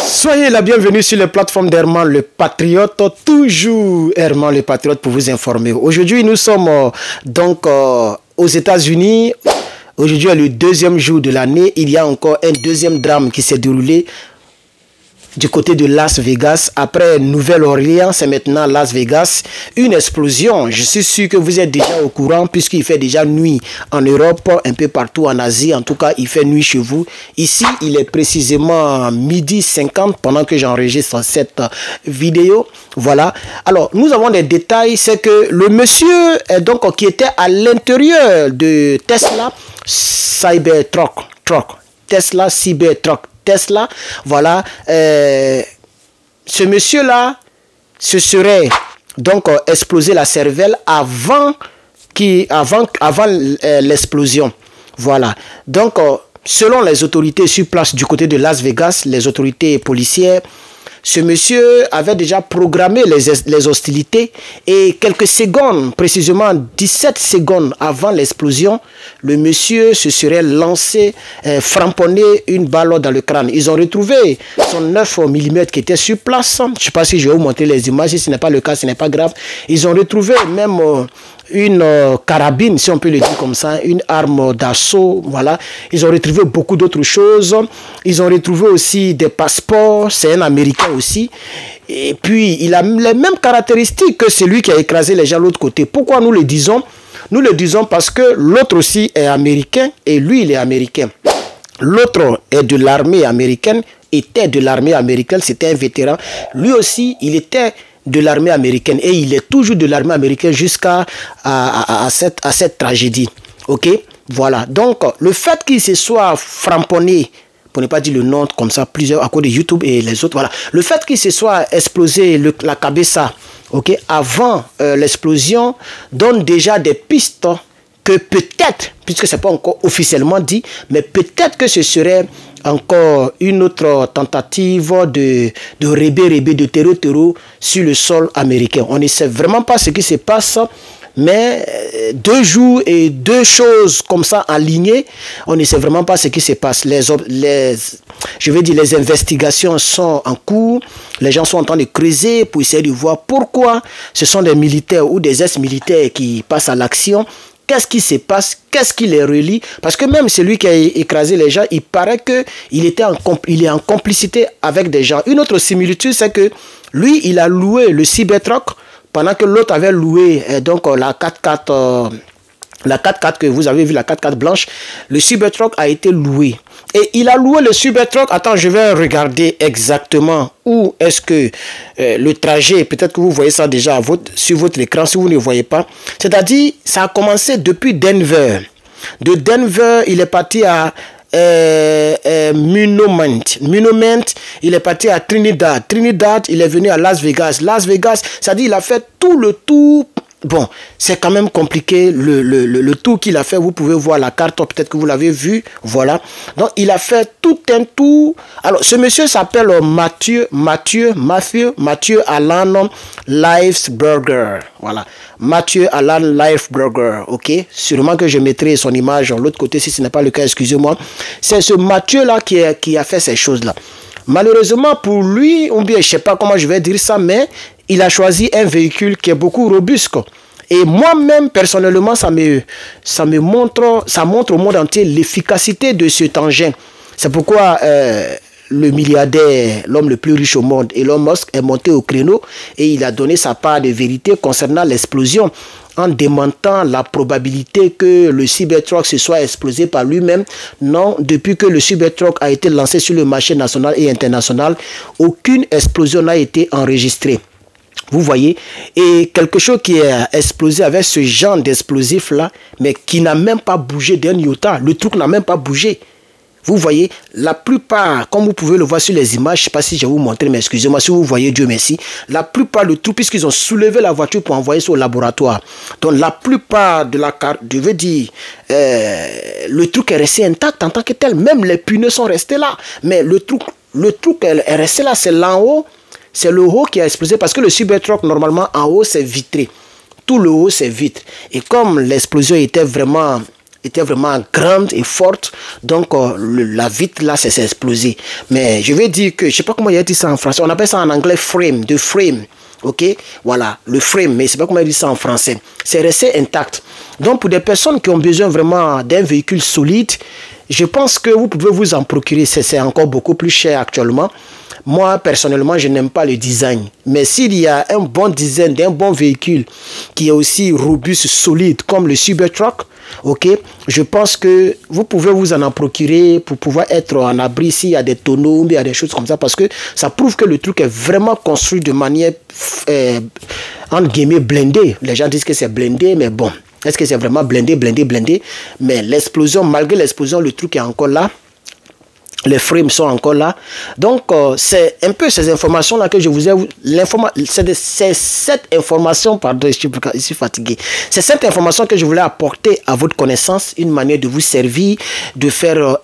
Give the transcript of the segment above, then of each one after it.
Soyez la bienvenue sur les plateformes d'Herman le Patriote, toujours Herman le Patriote pour vous informer. Aujourd'hui, nous sommes aux États-Unis. Aujourd'hui est le deuxième jour de l'année. Il y a encore un deuxième drame qui s'est déroulé du côté de Las Vegas. Après Nouvelle-Orléans, c'est maintenant Las Vegas. Une explosion. Je suis sûr que vous êtes déjà au courant puisqu'il fait déjà nuit en Europe, un peu partout en Asie. En tout cas, il fait nuit chez vous. Ici, il est précisément 12h50 pendant que j'enregistre cette vidéo. Voilà. Alors, nous avons des détails. C'est que le monsieur qui était à l'intérieur de Tesla Cybertruck. Tesla Cybertruck. Tesla, voilà, ce monsieur-là se serait donc explosé la cervelle avant l'explosion. Voilà. Donc, selon les autorités sur place du côté de Las Vegas, les autorités policières, ce monsieur avait déjà programmé les hostilités et quelques secondes, précisément 17 secondes avant l'explosion, le monsieur se serait lancé, framponné une balle dans le crâne. Ils ont retrouvé son 9 mm qui était sur place. Je ne sais pas si je vais vous montrer les images. Si ce n'est pas le cas, ce n'est pas grave. Ils ont retrouvé même une carabine, si on peut le dire comme ça, une arme d'assaut, voilà. Ils ont retrouvé beaucoup d'autres choses. Ils ont retrouvé aussi des passeports, c'est un Américain aussi. Et puis, il a les mêmes caractéristiques que celui qui a écrasé les gens de l'autre côté. Pourquoi nous le disons? Nous le disons parce que l'autre aussi est américain et lui, il est américain. L'autre est de l'armée américaine, était de l'armée américaine, c'était un vétéran. Lui aussi, il était de l'armée américaine et il est toujours de l'armée américaine jusqu'à cette tragédie. Ok, voilà. Donc le fait qu'il se soit framponné, pour ne pas dire le nom comme ça, plusieurs à cause de YouTube et les autres, voilà. Le fait qu'il se soit explosé la cabeza, ok, avant l'explosion, donne déjà des pistes que peut-être, puisque c'est pas encore officiellement dit, mais peut-être que ce serait encore une autre tentative de rebelle, de terreau sur le sol américain. On ne sait vraiment pas ce qui se passe, mais 2 jours et 2 choses comme ça alignées, on ne sait vraiment pas ce qui se passe. Les investigations sont en cours, les gens sont en train de creuser pour essayer de voir pourquoi ce sont des militaires ou des ex-militaires qui passent à l'action. Qu'est-ce qui se passe? Qu'est-ce qui les relie? Parce que même celui qui a écrasé les gens, il paraît qu'il est en complicité avec des gens. Une autre similitude, c'est que lui, il a loué le Cybertruck pendant que l'autre avait loué la 4x4. La 4x4 que vous avez vu, la 4x4 blanche, le Cybertruck a été loué. Et il a loué le Cybertruck. Attends, je vais regarder exactement où est-ce que le trajet, peut-être que vous voyez ça déjà sur votre écran si vous ne le voyez pas. C'est-à-dire, ça a commencé depuis Denver. De Denver, il est parti à Monument, il est parti à Trinidad. Trinidad, il est venu à Las Vegas. Las Vegas, c'est-à-dire, il a fait tout le tour. Bon, c'est quand même compliqué le tour qu'il a fait. Vous pouvez voir la carte, peut-être que vous l'avez vu. Voilà. Donc, il a fait tout un tour. Alors, ce monsieur s'appelle Mathieu Alan Liefsberger. Voilà. Mathieu Alan Liefsberger. OK. Sûrement que je mettrai son image de l'autre côté si ce n'est pas le cas. Excusez-moi. C'est ce Mathieu-là qui a fait ces choses-là. Malheureusement pour lui, ou bien je ne sais pas comment je vais dire ça, mais il a choisi un véhicule qui est beaucoup robuste. Et moi-même, personnellement, ça montre au monde entier l'efficacité de cet engin. C'est pourquoi le milliardaire, l'homme le plus riche au monde, Elon Musk, est monté au créneau et il a donné sa part de vérité concernant l'explosion, en démentant la probabilité que le Cybertruck se soit explosé par lui-même. Non, depuis que le Cybertruck a été lancé sur le marché national et international, aucune explosion n'a été enregistrée. Vous voyez, et quelque chose qui est explosé avec ce genre d'explosif-là, mais qui n'a même pas bougé d'un iota. Le truc n'a même pas bougé. Vous voyez, la plupart, comme vous pouvez le voir sur les images, je ne sais pas si je vais vous montrer, mais excusez-moi, si vous voyez, Dieu merci, la plupart du truc, puisqu'ils ont soulevé la voiture pour envoyer ça au laboratoire. Donc la plupart de la carte, je veux dire, le truc est resté intact en tant que tel. Même les pneus sont restés là. Mais le truc est resté là, c'est là en haut. C'est le haut qui a explosé parce que le Cybertruck, normalement, en haut, c'est vitré. Tout le haut, c'est vitre. Et comme l'explosion était vraiment était vraiment grande et forte. Donc, la vitre là, s'est explosé. Mais je vais dire que, je ne sais pas comment il a dit ça en français. On appelle ça en anglais frame, de frame. Ok, voilà, le frame, mais je ne sais pas comment il dit ça en français. C'est resté intact. Donc, pour des personnes qui ont besoin vraiment d'un véhicule solide, je pense que vous pouvez vous en procurer. C'est encore beaucoup plus cher actuellement. Moi, personnellement, je n'aime pas le design. Mais s'il y a un bon design d'un bon véhicule qui est aussi robuste, solide, comme le Cybertruck, ok, je pense que vous pouvez vous en procurer pour pouvoir être en abri s'il y a des tonneaux, il y a des choses comme ça, parce que ça prouve que le truc est vraiment construit de manière, entre guillemets, blindée. Les gens disent que c'est blindé, mais bon, est-ce que c'est vraiment blindé? Mais l'explosion, malgré l'explosion, le truc est encore là. Les frames sont encore là. Donc, c'est un peu ces informations-là que je vous ai... C'est cette information, pardon, je suis fatigué. C'est cette information que je voulais apporter à votre connaissance, une manière de vous servir, de faire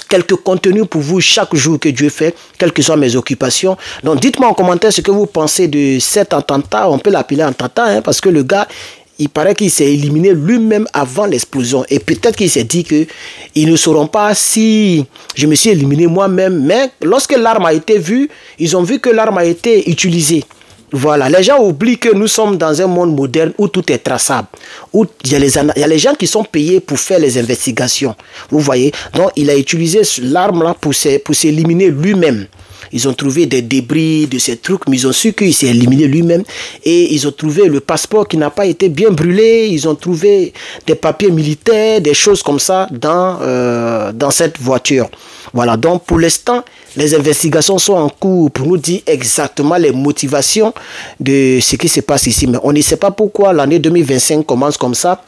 quelques contenus pour vous chaque jour que Dieu fait, quelles que soient mes occupations. Donc, dites-moi en commentaire ce que vous pensez de cet attentat. On peut l'appeler attentat, hein, parce que le gars... Il paraît qu'il s'est éliminé lui-même avant l'explosion. Et peut-être qu'il s'est dit que ils ne sauront pas si je me suis éliminé moi-même. Mais lorsque l'arme a été vue, ils ont vu que l'arme a été utilisée. Voilà, les gens oublient que nous sommes dans un monde moderne où tout est traçable. Où il y a les gens qui sont payés pour faire les investigations. Vous voyez? Donc, il a utilisé l'arme-là pour s'éliminer lui-même. Ils ont trouvé des débris de ces trucs, mais ils ont su qu'il s'est éliminé lui-même. Et ils ont trouvé le passeport qui n'a pas été bien brûlé. Ils ont trouvé des papiers militaires, des choses comme ça dans cette voiture. Voilà, donc pour l'instant, les investigations sont en cours pour nous dire exactement les motivations de ce qui se passe ici. Mais on ne sait pas pourquoi l'année 2025 commence comme ça.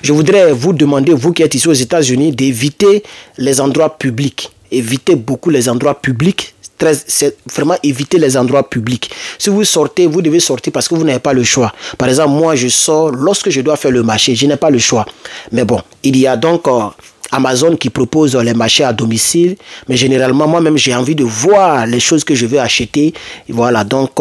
Je voudrais vous demander, vous qui êtes ici aux États-Unis, d'éviter les endroits publics. Évitez beaucoup les endroits publics. C'est vraiment éviter les endroits publics. Si vous sortez, vous devez sortir parce que vous n'avez pas le choix. Par exemple, moi, je sors lorsque je dois faire le marché. Je n'ai pas le choix. Mais bon, il y a donc Amazon qui propose les marchés à domicile. Mais généralement, moi-même, j'ai envie de voir les choses que je veux acheter. Voilà, donc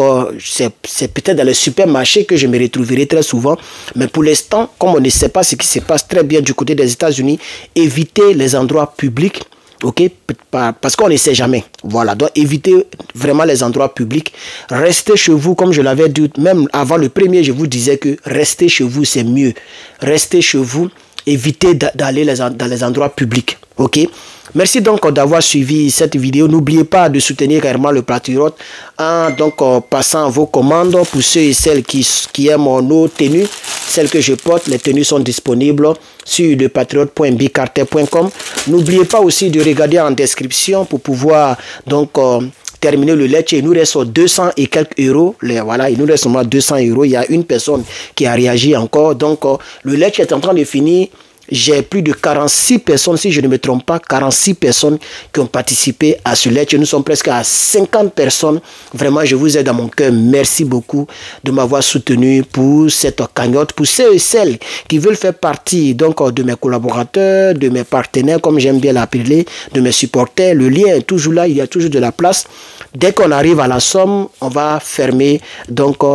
c'est peut-être dans les supermarchés que je me retrouverai très souvent. Mais pour l'instant, comme on ne sait pas ce qui se passe très bien du côté des États-Unis, évitez les endroits publics. Ok, parce qu'on ne sait jamais. Voilà, donc évitez vraiment les endroits publics. Restez chez vous, comme je l'avais dit, même avant le premier, je vous disais que rester chez vous, c'est mieux. Restez chez vous, évitez d'aller dans les endroits publics. Ok, merci donc d'avoir suivi cette vidéo. N'oubliez pas de soutenir carrément le Patriote en passant vos commandes pour ceux et celles qui aiment nos tenues. Celles que je porte, les tenues sont disponibles sur lepatriote.bicarter.com. N'oubliez pas aussi de regarder en description pour pouvoir terminer le lecture. Il nous reste 200 et quelques euros. Voilà, il nous reste seulement 200 euros. Il y a une personne qui a réagi encore. Donc, le lecture est en train de finir. J'ai plus de 46 personnes, si je ne me trompe pas, 46 personnes qui ont participé à ce lecture. Nous sommes presque à 50 personnes. Vraiment, je vous ai dans mon cœur. Merci beaucoup de m'avoir soutenu pour cette cagnotte. Pour ceux et celles qui veulent faire partie de mes collaborateurs, de mes partenaires, comme j'aime bien l'appeler, de mes supporters, le lien est toujours là. Il y a toujours de la place. Dès qu'on arrive à la somme, on va fermer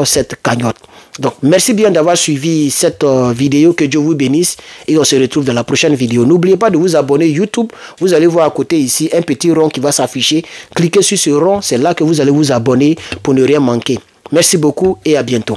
cette cagnotte. Donc, merci bien d'avoir suivi cette vidéo. Que Dieu vous bénisse et on se retrouve dans la prochaine vidéo. N'oubliez pas de vous abonner YouTube. Vous allez voir à côté ici un petit rond qui va s'afficher. Cliquez sur ce rond, c'est là que vous allez vous abonner pour ne rien manquer. Merci beaucoup et à bientôt.